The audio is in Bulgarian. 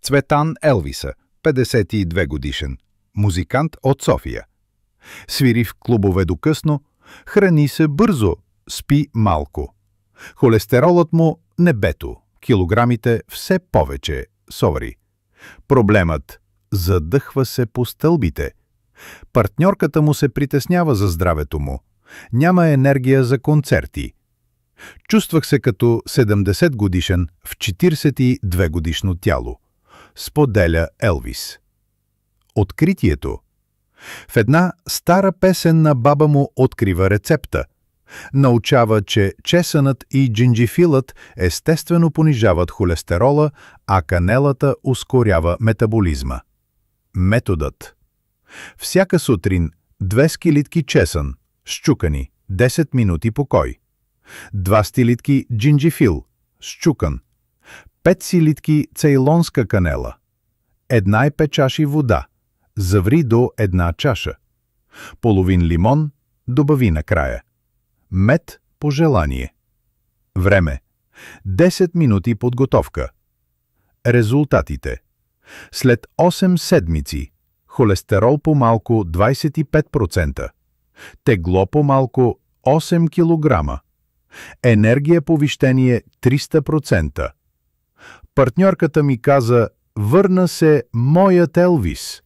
Цветан Елвиса, 52 годишен, музикант от София. Свири в клубове до късно, храни се бързо, спи малко. Холестеролът му небето, килограмите все повече, совари. Проблемът – задъхва се по стълбите. Партньорката му се притеснява за здравето му. Няма енергия за концерти. Чувствах се като 70 годишен в 42 годишно тяло. Споделя Елвис. Откритието. В една стара песен на баба му открива рецепта. Научава, че чесънът и джинджифилът естествено понижават холестерола, а канелата ускорява метаболизма. Методът. Всяка сутрин 2 скилитки чесън, счукани, 10 минути покой. 2 стилитки джинджифил, счукан. 5 силитки цейлонска канела. 1,5 чаши вода. Заври до 1 чаша. Половин лимон, добави накрая. Мед по желание. Време. 10 минути подготовка. Резултатите. След 8 седмици холестерол по-малко 25%, тегло по-малко 8 кг, енергия повишение 300%. Партньорката ми каза: върна се моят Елвис.